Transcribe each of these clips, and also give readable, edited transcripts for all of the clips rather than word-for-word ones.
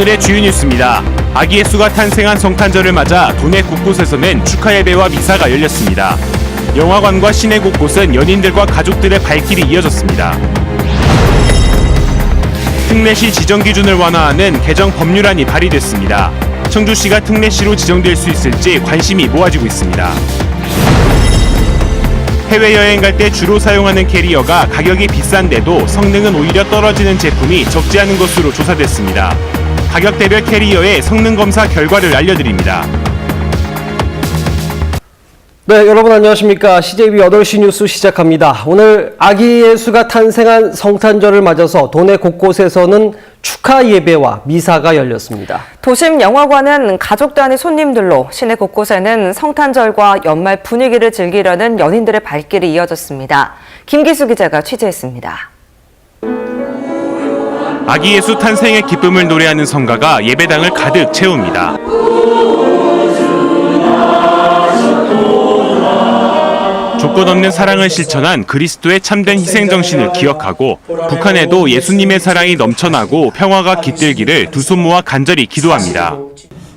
오늘의 주요 뉴스입니다. 아기 예수가 탄생한 성탄절을 맞아 도내 곳곳에서는 축하 예배와 미사가 열렸습니다. 영화관과 시내 곳곳은 연인들과 가족들의 발길이 이어졌습니다. 특례시 지정 기준을 완화하는 개정 법률안이 발의됐습니다. 청주시가 특례시로 지정될 수 있을지 관심이 모아지고 있습니다. 해외여행 갈 때 주로 사용하는 캐리어가 가격이 비싼데도 성능은 오히려 떨어지는 제품이 적지 않은 것으로 조사됐습니다. 가격대별 캐리어의 성능 검사 결과를 알려드립니다. 네, 여러분 안녕하십니까. CJB 8시 뉴스 시작합니다. 오늘 아기 예수가 탄생한 성탄절을 맞아서 도내 곳곳에서는 축하 예배와 미사가 열렸습니다. 도심 영화관은 가족도 아닌 손님들로, 시내 곳곳에는 성탄절과 연말 분위기를 즐기려는 연인들의 발길이 이어졌습니다. 김기수 기자가 취재했습니다. 아기 예수 탄생의 기쁨을 노래하는 성가가 예배당을 가득 채웁니다. 조건 없는 사랑을 실천한 그리스도의 참된 희생 정신을 기억하고 북한에도 예수님의 사랑이 넘쳐나고 평화가 깃들기를 두 손 모아 간절히 기도합니다.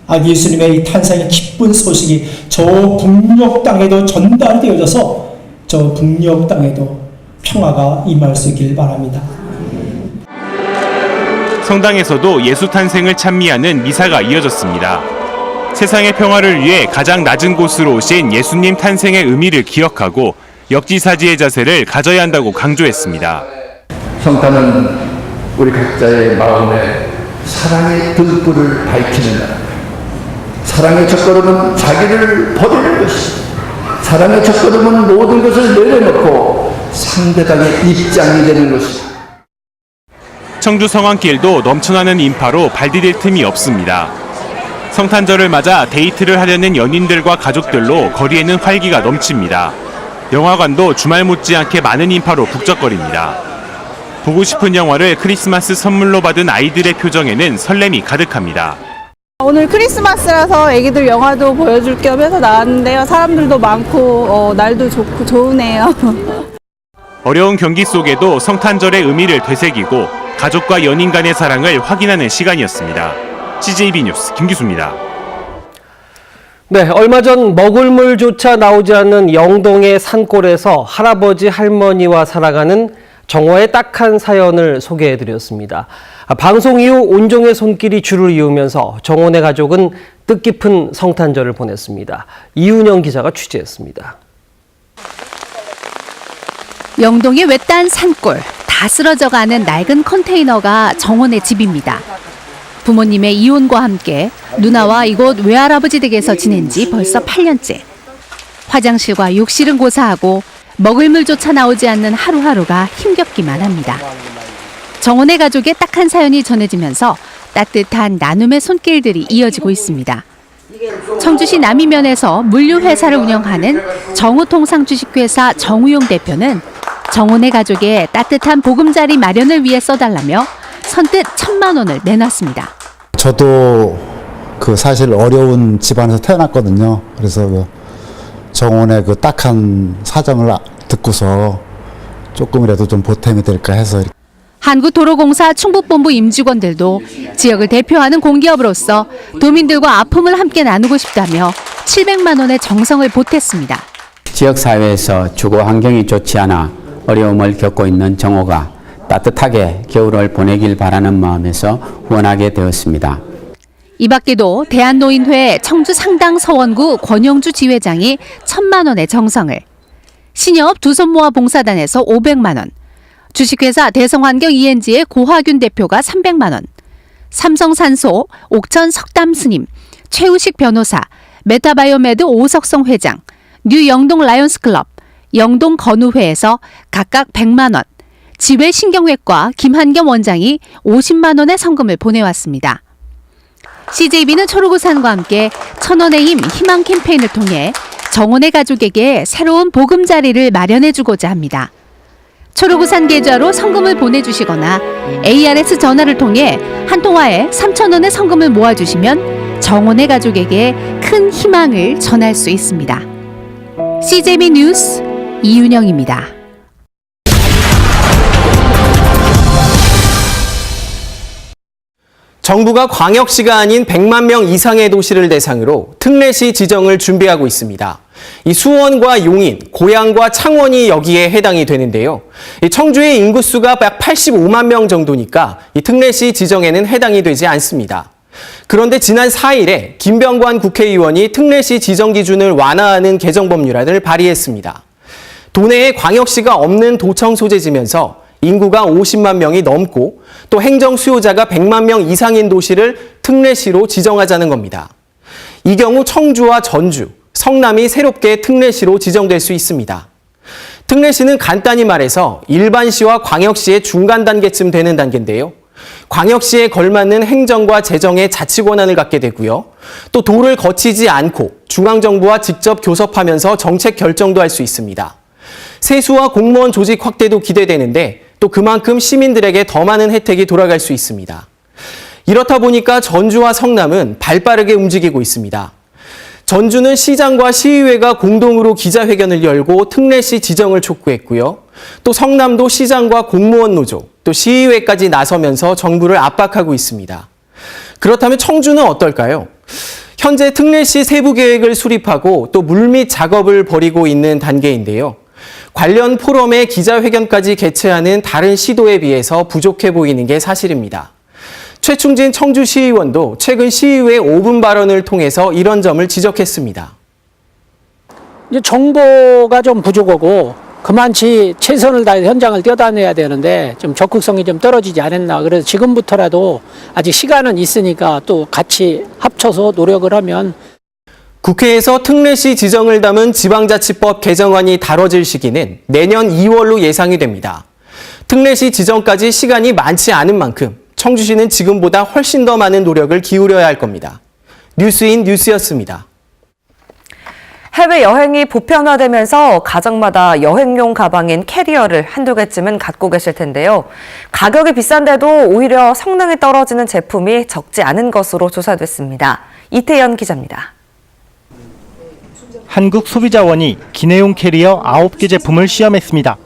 아기 예수님의 이 탄생의 기쁜 소식이 저 북녘 땅에도 전달되어져서 저 북녘 땅에도 평화가 임할 수 있길 바랍니다. 성당에서도 예수 탄생을 찬미하는 미사가 이어졌습니다. 세상의 평화를 위해 가장 낮은 곳으로 오신 예수님 탄생의 의미를 기억하고 역지사지의 자세를 가져야 한다고 강조했습니다. 성탄은 우리 각자의 마음에 사랑의 등불을 밝히는 날. 사랑의 첫걸음은 자기를 버리는 것이다. 사랑의 첫걸음은 모든 것을 내려놓고 상대방의 입장이 되는 것이다. 청주 성안길도 넘쳐나는 인파로 발디딜 틈이 없습니다. 성탄절을 맞아 데이트를 하려는 연인들과 가족들로 거리에는 활기가 넘칩니다. 영화관도 주말 못지않게 많은 인파로 북적거립니다. 보고 싶은 영화를 크리스마스 선물로 받은 아이들의 표정에는 설렘이 가득합니다. 오늘 크리스마스라서 애기들 영화도 보여줄 겸 해서 나왔는데요. 사람들도 많고 날도 좋고 좋으네요. 어려운 경기 속에도 성탄절의 의미를 되새기고 가족과 연인 간의 사랑을 확인하는 시간이었습니다. CJB 뉴스 김기수입니다. 네, 얼마 전 먹을 물조차 나오지 않는 영동의 산골에서 할아버지 할머니와 살아가는 정호의 딱한 사연을 소개해드렸습니다. 방송 이후 온종의 손길이 줄을 이으면서 정호네 가족은 뜻깊은 성탄절을 보냈습니다. 이윤영 기자가 취재했습니다. 영동의 외딴 산골, 다 쓰러져가는 낡은 컨테이너가 정호네 집입니다. 부모님의 이혼과 함께 누나와 이곳 외할아버지 댁에서 지낸 지 벌써 8년째. 화장실과 욕실은 고사하고 먹을 물조차 나오지 않는 하루하루가 힘겹기만 합니다. 정호네 가족의 딱한 사연이 전해지면서 따뜻한 나눔의 손길들이 이어지고 있습니다. 청주시 남이면에서 물류회사를 운영하는 정우통상주식회사 정우용 대표는 정호네 가족의 따뜻한 보금자리 마련을 위해 써달라며 선뜻 1,000만 원을 내놨습니다. 저도 사실 어려운 집안에서 태어났거든요. 그래서 정원의 딱한 사정을 듣고서 조금이라도 좀 보탬이 될까 해서. 한국도로공사 충북본부 임직원들도 지역을 대표하는 공기업으로서 도민들과 아픔을 함께 나누고 싶다며 700만 원의 정성을 보탰습니다. 지역사회에서 주거 환경이 좋지 않아 어려움을 겪고 있는 정호가 따뜻하게 겨울을 보내길 바라는 마음에서 후원하게 되었습니다. 이 밖에도 대한노인회 청주상당서원구 권영주 지회장이 1,000만 원의 정성을, 신여업 두 손 모아 봉사단에서 500만 원, 주식회사 대성환경 ENG의 고화균 대표가 300만 원, 삼성산소 옥천 석담스님, 최우식 변호사, 메타바이오메드 오석성 회장, 뉴영동 라이온스클럽, 영동 건우회에서 각각 100만 원, 지회신경외과 김한겸 원장이 50만 원의 성금을 보내왔습니다. CJB는 초록우산과 함께 1,000원의 힘 희망 캠페인을 통해 정호네 가족에게 새로운 보금자리를 마련해주고자 합니다. 초록우산 계좌로 성금을 보내주시거나 ARS 전화를 통해 한 통화에 3,000원의 성금을 모아주시면 정호네 가족에게 큰 희망을 전할 수 있습니다. CJB 뉴스 이윤영입니다. 정부가 광역시가 아닌 100만 명 이상의 도시를 대상으로 특례시 지정을 준비하고 있습니다. 이 수원과 용인, 고양과 창원이 여기에 해당이 되는데요. 이 청주의 인구수가 약 85만 명 정도니까 이 특례시 지정에는 해당이 되지 않습니다. 그런데 지난 4일에 김병관 국회의원이 특례시 지정 기준을 완화하는 개정 법률안을 발의했습니다. 도내에 광역시가 없는 도청 소재지면서 인구가 50만 명이 넘고 또 행정 수요자가 100만 명 이상인 도시를 특례시로 지정하자는 겁니다. 이 경우 청주와 전주, 성남이 새롭게 특례시로 지정될 수 있습니다. 특례시는 간단히 말해서 일반시와 광역시의 중간 단계쯤 되는 단계인데요. 광역시에 걸맞는 행정과 재정의 자치 권한을 갖게 되고요. 또 도를 거치지 않고 중앙정부와 직접 교섭하면서 정책 결정도 할 수 있습니다. 세수와 공무원 조직 확대도 기대되는데 또 그만큼 시민들에게 더 많은 혜택이 돌아갈 수 있습니다. 이렇다 보니까 전주와 성남은 발빠르게 움직이고 있습니다. 전주는 시장과 시의회가 공동으로 기자회견을 열고 특례시 지정을 촉구했고요. 또 성남도 시장과 공무원 노조, 또 시의회까지 나서면서 정부를 압박하고 있습니다. 그렇다면 청주는 어떨까요? 현재 특례시 세부 계획을 수립하고 또 물밑 작업을 벌이고 있는 단계인데요. 관련 포럼의 기자회견까지 개최하는 다른 시도에 비해서 부족해 보이는 게 사실입니다. 최충진 청주시의원도 최근 시의회 5분 발언을 통해서 이런 점을 지적했습니다. 이제 정보가 좀 부족하고 그만치 최선을 다해 현장을 뛰어다녀야 되는데 좀 적극성이 좀 떨어지지 않았나. 그래서 지금부터라도 아직 시간은 있으니까 또 같이 합쳐서 노력을 하면. 국회에서 특례시 지정을 담은 지방자치법 개정안이 다뤄질 시기는 내년 2월로 예상이 됩니다. 특례시 지정까지 시간이 많지 않은 만큼 청주시는 지금보다 훨씬 더 많은 노력을 기울여야 할 겁니다. 뉴스인 뉴스였습니다. 해외여행이 보편화되면서 가정마다 여행용 가방인 캐리어를 한두 개쯤은 갖고 계실 텐데요. 가격이 비싼데도 오히려 성능이 떨어지는 제품이 적지 않은 것으로 조사됐습니다. 이태연 기자입니다. 한국소비자원이 기내용 캐리어 9개 제품을 시험했습니다.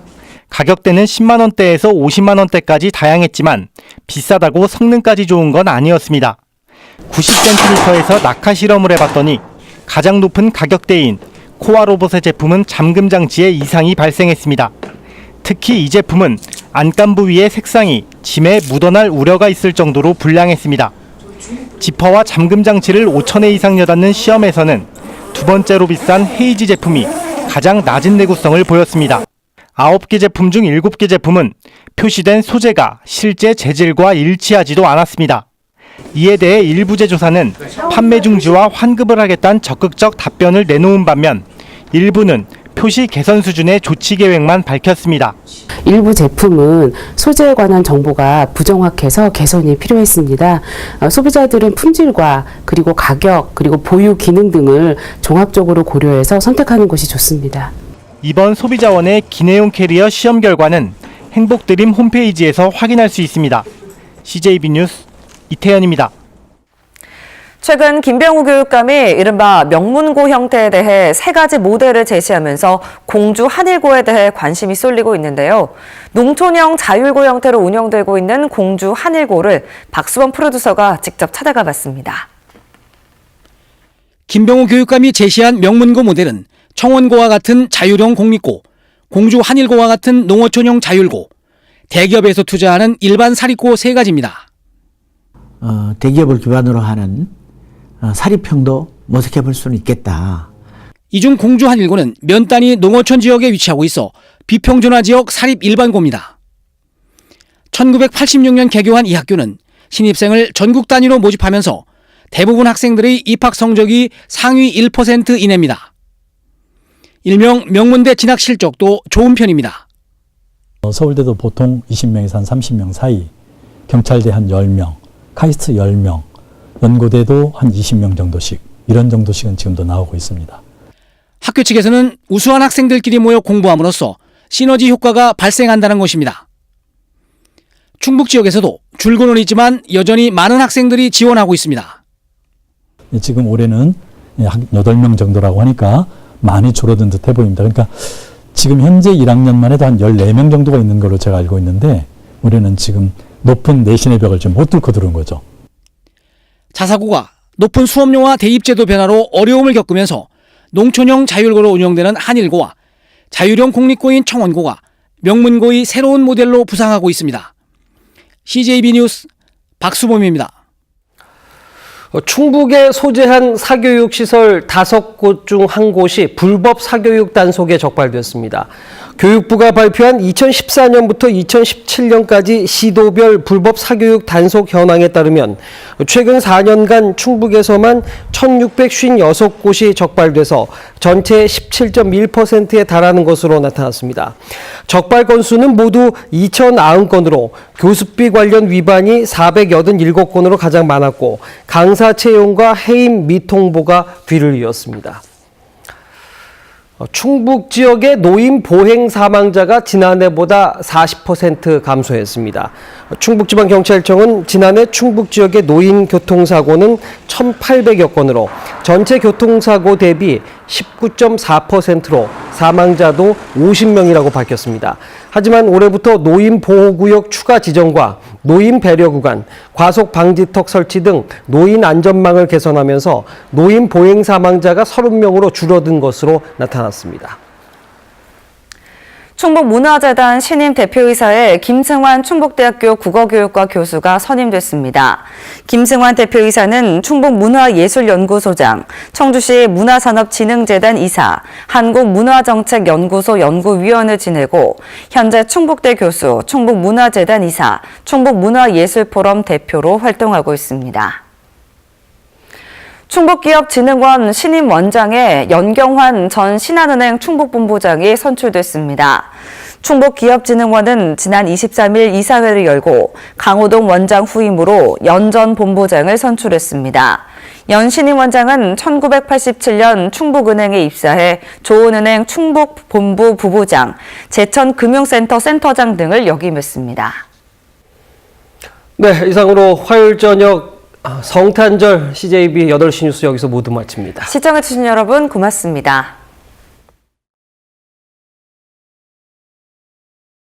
가격대는 10만 원대에서 50만 원대까지 다양했지만 비싸다고 성능까지 좋은 건 아니었습니다. 90cm에서 낙하 실험을 해봤더니 가장 높은 가격대인 코아 로봇의 제품은 잠금 장치에 이상이 발생했습니다. 특히 이 제품은 안감 부위의 색상이 짐에 묻어날 우려가 있을 정도로 불량했습니다. 지퍼와 잠금 장치를 5,000회 이상 여닫는 시험에서는 두 번째로 비싼 헤이지 제품이 가장 낮은 내구성을 보였습니다. 9개 제품 중 7개 제품은 표시된 소재가 실제 재질과 일치하지도 않았습니다. 이에 대해 일부 제조사는 판매 중지와 환급을 하겠다는 적극적 답변을 내놓은 반면 일부는 표시 개선 수준의 조치 계획만 밝혔습니다. 일부 제품은 소재에 관한 정보가 부정확해서 개선이 필요했습니다. 소비자들은 품질과 그리고 가격 그리고 보유 기능 등을 종합적으로 고려해서 선택하는 것이 좋습니다. 이번 소비자원의 기내용 캐리어 시험 결과는 행복드림 홈페이지에서 확인할 수 있습니다. CJB 뉴스 이태현입니다. 최근 김병우 교육감이 이른바 명문고 형태에 대해 3가지 모델을 제시하면서 공주 한일고에 대해 관심이 쏠리고 있는데요. 농촌형 자율고 형태로 운영되고 있는 공주 한일고를 박수원 프로듀서가 직접 찾아가 봤습니다. 김병우 교육감이 제시한 명문고 모델은 청원고와 같은 자율형 공립고, 공주 한일고와 같은 농어촌형 자율고, 대기업에서 투자하는 일반 사립고 3가지입니다. 대기업을 기반으로 하는 사립형도 모색해 볼 수는 있겠다. 이 중 공주 한일고는 면단위 농어촌 지역에 위치하고 있어 비평준화 지역 사립 일반고입니다. 1986년 개교한 이 학교는 신입생을 전국 단위로 모집하면서 대부분 학생들의 입학 성적이 상위 1% 이내입니다. 일명 명문대 진학 실적도 좋은 편입니다. 서울대도 보통 20명에서 한 30명 사이, 경찰대 한 10명, 카이스트 10명, 연고대도 한 20명 정도씩, 이런 정도씩은 지금도 나오고 있습니다. 학교 측에서는 우수한 학생들끼리 모여 공부함으로써 시너지 효과가 발생한다는 것입니다. 충북 지역에서도 줄고는 있지만 여전히 많은 학생들이 지원하고 있습니다. 지금 올해는 한 8명 정도라고 하니까 많이 줄어든 듯해 보입니다. 그러니까 지금 현재 1학년만 해도 한 14명 정도가 있는 걸로 제가 알고 있는데 올해는 지금 높은 내신의 벽을 좀 못 뚫고 들어온 거죠. 자사고가 높은 수업료와 대입제도 변화로 어려움을 겪으면서 농촌형 자율고로 운영되는 한일고와 자율형 공립고인 청원고가 명문고의 새로운 모델로 부상하고 있습니다. CJB 뉴스 박수범입니다. 충북에 소재한 사교육시설 5곳 중 한 곳이 불법 사교육 단속에 적발됐습니다. 교육부가 발표한 2014년부터 2017년까지 시도별 불법 사교육 단속 현황에 따르면 최근 4년간 충북에서만 1,656곳이 적발돼서 전체 17.1%에 달하는 것으로 나타났습니다. 적발 건수는 모두 2,090건으로 교습비 관련 위반이 487건으로 가장 많았고 강사 채용과 해임 미통보가 뒤를 이었습니다. 충북 지역의 노인 보행 사망자가 지난해보다 40% 감소했습니다. 충북지방경찰청은 지난해 충북 지역의 노인 교통사고는 1,800여 건으로 전체 교통사고 대비 19.4%로 사망자도 50명이라고 밝혔습니다. 하지만 올해부터 노인 보호구역 추가 지정과 노인 배려 구간, 과속 방지턱 설치 등 노인 안전망을 개선하면서 노인 보행 사망자가 30명으로 줄어든 것으로 나타났습니다. 충북문화재단 신임 대표이사에 김승환 충북대학교 국어교육과 교수가 선임됐습니다. 김승환 대표이사는 충북문화예술연구소장, 청주시 문화산업진흥재단 이사, 한국문화정책연구소 연구위원을 지내고 현재 충북대 교수, 충북문화재단 이사, 충북문화예술포럼 대표로 활동하고 있습니다. 충북기업진흥원 신임 원장에 연경환 전 신한은행 충북본부장이 선출됐습니다. 충북기업진흥원은 지난 23일 이사회를 열고 강호동 원장 후임으로 연 전 본부장을 선출했습니다. 연 신임 원장은 1987년 충북은행에 입사해 조은은행 충북본부 부부장, 제천금융센터 센터장 등을 역임했습니다. 네, 이상으로 화요일 저녁 성탄절 CJB 8시 뉴스 여기서 모두 마칩니다. 시청해주신 여러분 고맙습니다.